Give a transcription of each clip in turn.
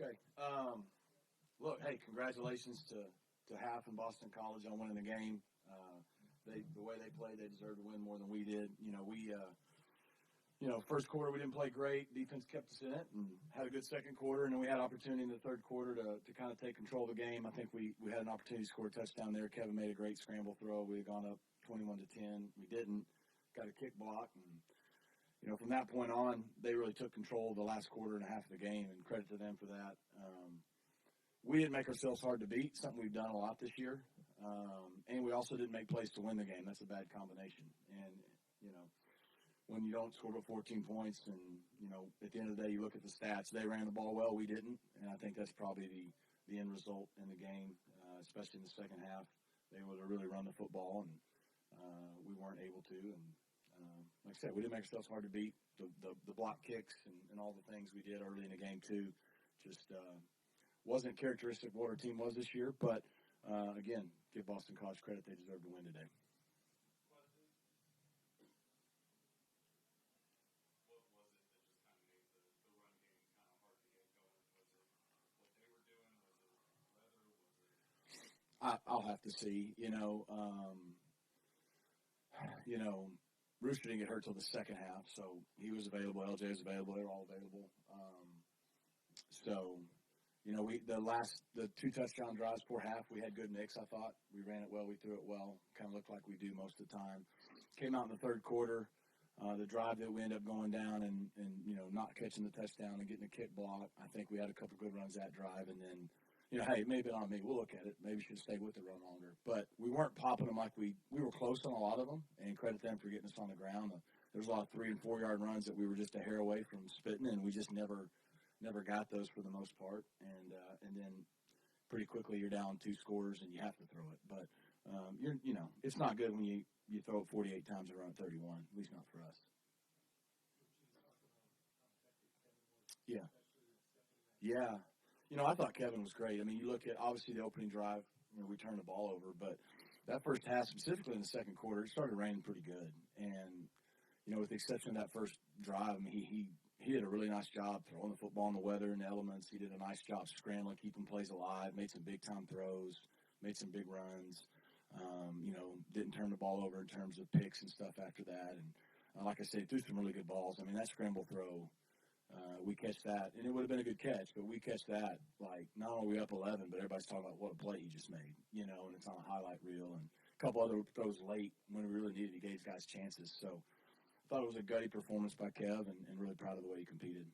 Okay. Look, hey, congratulations to Half and Boston College on winning the game. The way they played, they deserved to win more than we did. First quarter we didn't play great. Defense kept us in it and had a good second quarter, and then we had opportunity in the third quarter to kind of take control of the game. I think we had an opportunity to score a touchdown there. Kevin made a great scramble throw. We had gone up 21-10. We didn't. Got a kick block, and from that point on, they really took control of the last quarter and a half of the game, and credit to them for that. We didn't make ourselves hard to beat, something we've done a lot this year. And we also didn't make plays to win the game. That's a bad combination. And, when you don't score but 14 points and, at the end of the day, you look at the stats, they ran the ball well, we didn't. And I think that's probably the end result in the game, especially in the second half. They were able to really run the football, and we weren't able to. And like I said, we didn't make ourselves hard to beat. The block kicks and all the things we did early in the game, too, just wasn't characteristic of what our team was this year. But, again, give Boston College credit. They deserve to win today. I'll have to see. Rooster didn't get hurt till the second half, so he was available. LJ was available. They were all available. The two touchdown drives before half, we had good mix, I thought. We ran it well. We threw it well. Kind of looked like we do most of the time. Came out in the third quarter. The drive that we ended up going down and not catching the touchdown and getting a kick block, I think we had a couple good runs that drive, and then hey, maybe on me. We'll look at it. Maybe we should stay with the run longer. But we weren't popping them like we were close on a lot of them, and credit them for getting us on the ground. There was a lot of 3- and 4-yard runs that we were just a hair away from spitting, and we just never got those for the most part. And then pretty quickly you're down 2 scores and you have to throw it. But it's not good when you throw it 48 times and run 31. At least not for us. Yeah. Yeah. I thought Kevin was great. I mean, you look at, obviously, the opening drive, we turned the ball over, but that first half, specifically in the second quarter, it started raining pretty good. And, with the exception of that first drive, I mean, he did a really nice job throwing the football in the weather and the elements. He did a nice job scrambling, keeping plays alive, made some big-time throws, made some big runs, didn't turn the ball over in terms of picks and stuff after that. And like I said, threw some really good balls. I mean, that scramble throw, we catch that, and it would have been a good catch, but we catch that, like, not only are we up 11, but everybody's talking about what a play he just made, and it's on a highlight reel, and a couple other throws late when we really needed to gauge guys' chances. So I thought it was a gutty performance by Kev, and really proud of the way he competed.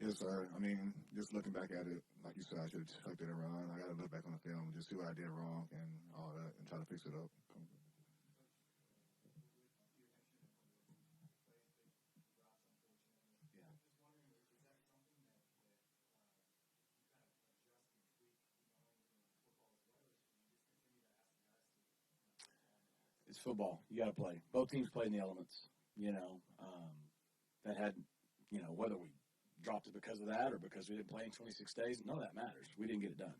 Yes, sir. I mean, just looking back at it, like you said, I should have tucked it around. I got to look back on the film and just see what I did wrong and all that and try to fix it up. It's football. You got to play. Both teams played in the elements, that had, whether we dropped it because of that or because we didn't play in 26 days, none of that matters. We didn't get it done.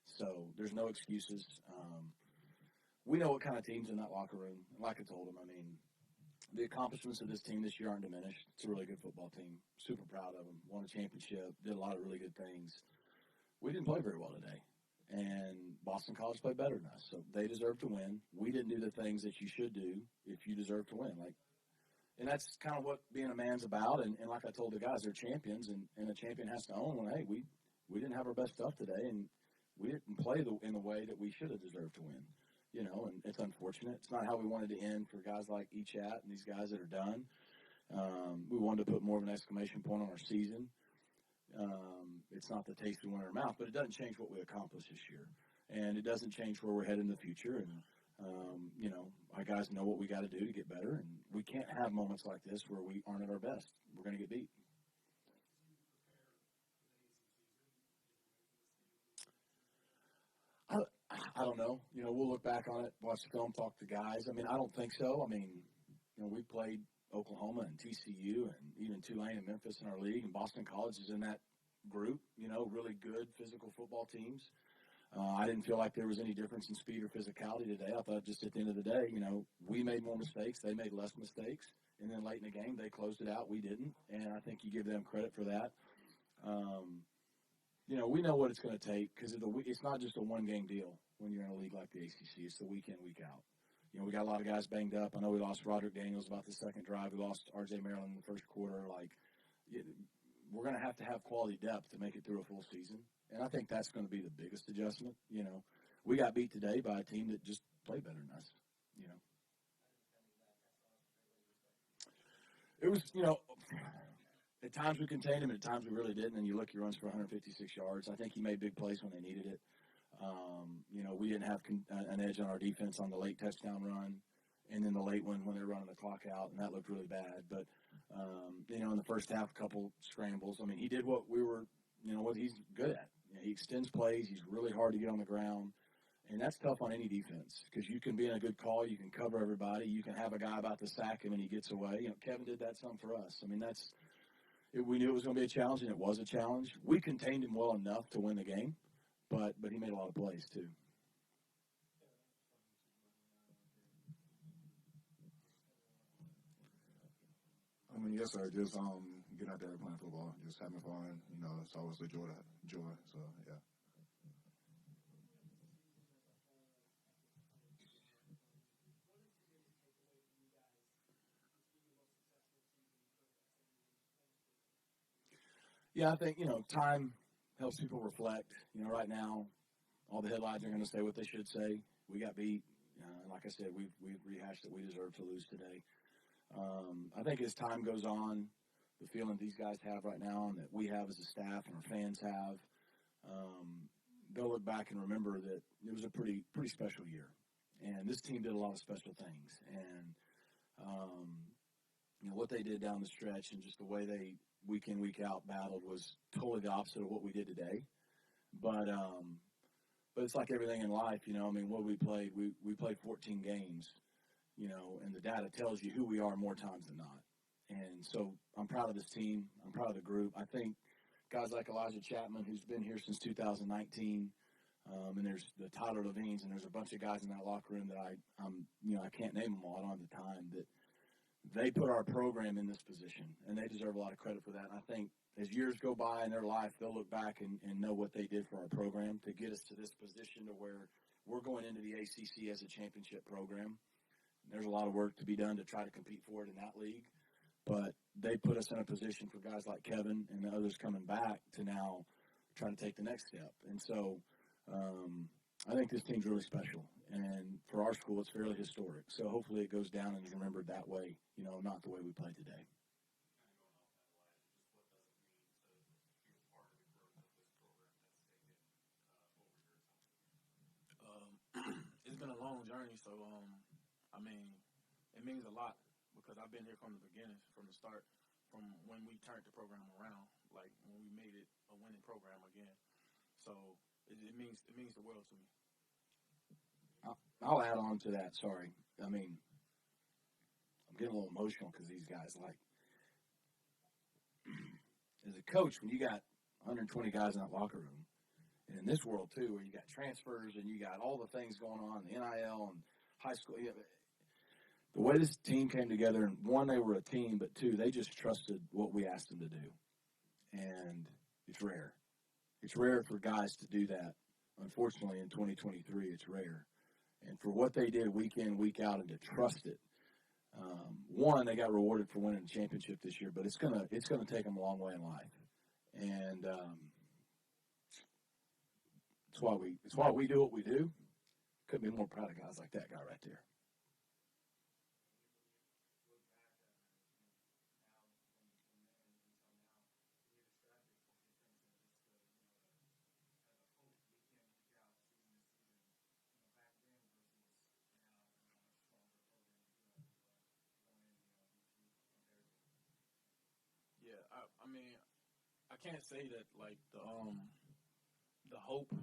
So there's no excuses. We know what kind of team's in that locker room. Like I told them, I mean, the accomplishments of this team this year aren't diminished. It's a really good football team. Super proud of them. Won a championship. Did a lot of really good things. We didn't play very well today. And Boston College played better than us. So they deserve to win. We didn't do the things that you should do if you deserve to win. And that's kind of what being a man's about. And like I told the guys, they're champions, and a champion has to own when, hey, we didn't have our best stuff today, and we didn't play in the way that we should have deserved to win. And it's unfortunate. It's not how we wanted to end for guys like Echat and these guys that are done. We wanted to put more of an exclamation point on our season. It's not the taste we want in our mouth, but it doesn't change what we accomplished this year. And it doesn't change where we're headed in the future. And, our guys know what we got to do to get better. And we can't have moments like this where we aren't at our best. We're going to get beat. I don't know. We'll look back on it, watch the film, talk to guys. I mean, I don't think so. I mean, we played Oklahoma and TCU and even Tulane and Memphis in our league, and Boston College is in that group, really good physical football teams. I didn't feel like there was any difference in speed or physicality today. I thought just at the end of the day, we made more mistakes. They made less mistakes. And then late in the game, they closed it out. We didn't. And I think you give them credit for that. We know what it's going to take because it's not just a one-game deal when you're in a league like the ACC. It's the week in, week out. We got a lot of guys banged up. I know we lost Roderick Daniels about the second drive. We lost R.J. Maryland in the first quarter. We're going to have quality depth to make it through a full season. And I think that's going to be the biggest adjustment. We got beat today by a team that just played better than us. It was, at times we contained him, at times we really didn't. And you look, he runs for 156 yards. I think he made big plays when they needed it. We didn't have an edge on our defense on the late touchdown run, and then the late one when they're running the clock out, and that looked really bad. But, in the first half, a couple scrambles. I mean, he did what what he's good at. He extends plays. He's really hard to get on the ground. And that's tough on any defense because you can be in a good call. You can cover everybody. You can have a guy about to sack him and he gets away. Kevin did that some for us. I mean, we knew it was going to be a challenge, and it was a challenge. We contained him well enough to win the game, but he made a lot of plays too. I mean, yes, sir. Just getting out there and playing football, just having fun. It's always a joy. So yeah. Yeah, I think, time helps people reflect. Right now, all the headlines are going to say what they should say. We got beat. And like I said, we've rehashed that we deserve to lose today. I think as time goes on, the feeling these guys have right now and that we have as a staff and our fans have, they'll look back and remember that it was a pretty special year. And this team did a lot of special things. And, what they did down the stretch and just the way they week in, week out battled was totally the opposite of what we did today. But it's like everything in life, what we played, we played 14 games, and the data tells you who we are more times than not. And so I'm proud of this team. I'm proud of the group. I think guys like Elijah Chatman, who's been here since 2019, and there's the Tyler Levines, and there's a bunch of guys in that locker room that I can't name them all. I don't have the time, that they put our program in this position, and they deserve a lot of credit for that. And I think as years go by in their life, they'll look back and know what they did for our program to get us to this position to where we're going into the ACC as a championship program. There's a lot of work to be done to try to compete for it in that league, but they put us in a position for guys like Kevin and the others coming back to now try to take the next step. And so I think this team's really special. And for our school, it's fairly historic. So hopefully it goes down and is remembered that way, not the way we played today. It's been a long journey, so it means a lot because I've been here from the beginning, from the start, from when we turned the program around, like when we made it a winning program again. So it means the world to me. I'll add on to that. Sorry. I'm getting a little emotional because these guys, as a coach, when you got 120 guys in that locker room, and in this world too, where you got transfers and you got all the things going on, the NIL and high school, the way this team came together, and one, they were a team, but two, they just trusted what we asked them to do. And it's rare. It's rare for guys to do that. Unfortunately, in 2023, it's rare. And for what they did week in, week out, and to trust it, one, they got rewarded for winning the championship this year, but it's gonna take them a long way in life. And it's why we do what we do. Couldn't be more proud of guys like that guy right there. Yeah, I can't say that like the hope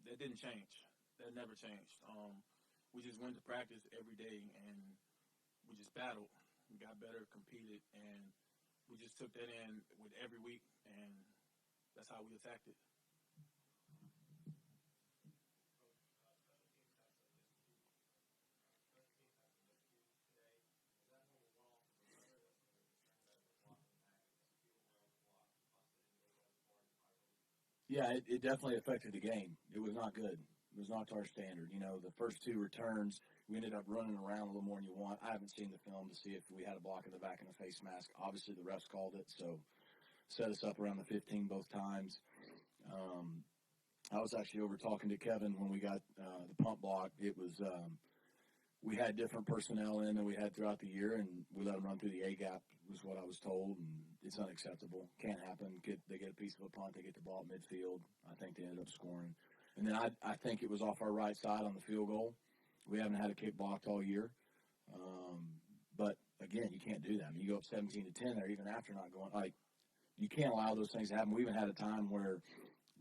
that didn't change. That never changed. We just went to practice every day and we just battled. We got better, competed, and we just took that in with every week, and that's how we attacked it. Yeah, it definitely affected the game. It was not good. It was not to our standard. You know, the first two returns, we ended up running around a little more than you want. I haven't seen the film to see if we had a block in the back and a face mask. Obviously, the refs called it, so set us up around the 15 both times. I was actually over talking to Kevin when we got the punt block. It was we had different personnel in than we had throughout the year, and we let them run through the A gap, was what I was told, and it's unacceptable. Can't happen. They get a piece of a punt, they get the ball at midfield. I think they ended up scoring. And then I think it was off our right side on the field goal. We haven't had a kick blocked all year. But, again, you can't do that. I mean, you go up 17-10 there even after not going. Like, you can't allow those things to happen. We even had a time where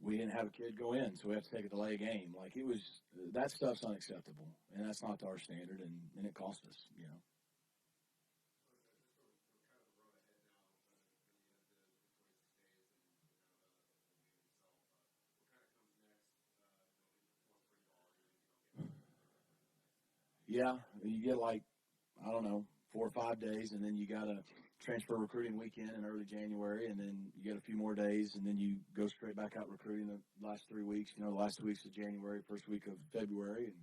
we didn't have a kid go in, so we have to take a delay game. Like, it was – that stuff's unacceptable, and that's not to our standard, and it cost us, you know. Yeah, you get like, I don't know, 4 or 5 days, and then you got to transfer recruiting weekend in early January, and then you get a few more days, and then you go straight back out recruiting the last 3 weeks. You know, the last 2 weeks of January, first week of February, and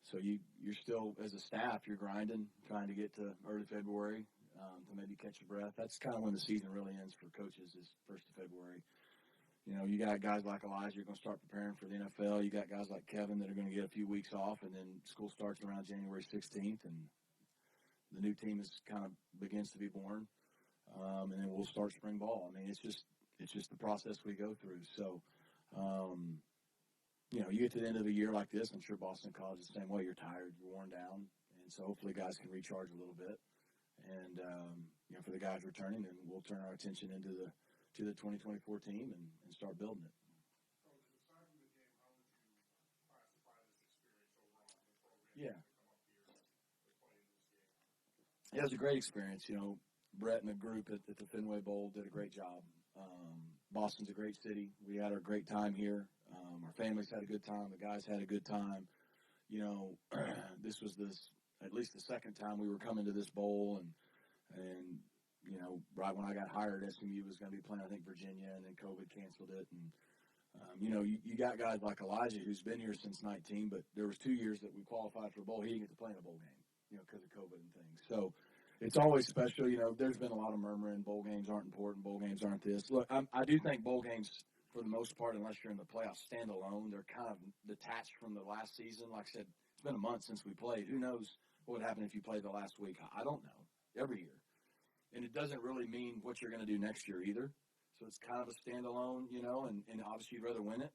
so you're still, as a staff, you're grinding, trying to get to early February to maybe catch your breath. That's kind of when the season really ends for coaches, is 1st of February. You know, you got guys like Elijah who are going to start preparing for the NFL. You got guys like Kevin that are going to get a few weeks off, and then school starts around January 16th, and the new team kind of begins to be born, and then we'll start spring ball. I mean, it's just the process we go through. So, you know, you get to the end of a year like this, I'm sure Boston College is the same way. You're tired, you're worn down, and so hopefully guys can recharge a little bit. And, you know, for the guys returning, then we'll turn our attention to the 2024 team and start building it. Yeah. Yeah, it was a great experience. You know, Rhett and the group at the Fenway Bowl did a great job. Boston's a great city. We had a great time here. Our families had a good time. The guys had a good time. You know, this was at least the second time we were coming to this bowl, and you know, right when I got hired, SMU was going to be playing, I think, Virginia, and then COVID canceled it. And, you know, you got guys like Elijah who's been here since 19, but there was 2 years that we qualified for a bowl. He didn't get to play in a bowl game, you know, because of COVID and things. So it's always special. You know, there's been a lot of murmuring. Bowl games aren't important. Bowl games aren't this. Look, I do think bowl games, for the most part, unless you're in the playoffs, stand alone. They're kind of detached from the last season. Like I said, it's been a month since we played. Who knows what would happen if you played the last week? I don't know. Every year. And it doesn't really mean what you're going to do next year either. So it's kind of a standalone, you know, and obviously you'd rather win it.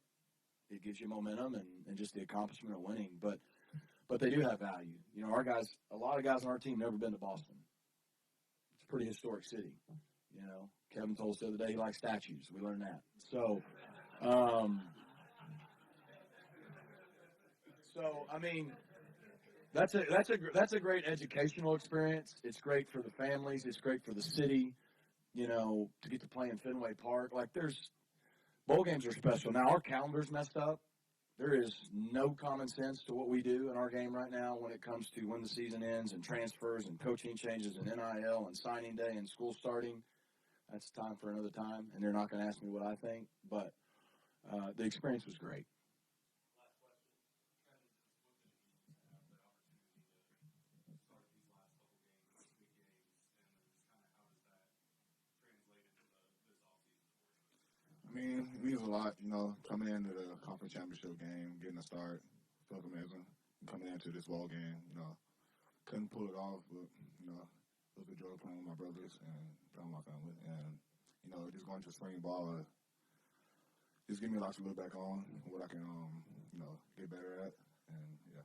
It gives you momentum and just the accomplishment of winning. But they do have value. You know, a lot of guys on our team never been to Boston. It's a pretty historic city. You know, Kevin told us the other day he likes statues. We learned that. So, I mean, that's a great educational experience. It's great for the families. It's great for the city, you know, to get to play in Fenway Park. Like, bowl games are special. Now, our calendar's messed up. There is no common sense to what we do in our game right now when it comes to when the season ends and transfers and coaching changes and NIL and signing day and school starting. That's time for another time, and they're not going to ask me what I think. But the experience was great. I mean, it means a lot, you know, coming into the conference championship game, getting a start, felt amazing. Coming into this ball game, you know, couldn't pull it off, but, you know, it was a joy playing with my brothers and playing with my family. And, you know, just going to spring ball, just give me a lot to look back on, what I can, you know, get better at. And, yeah.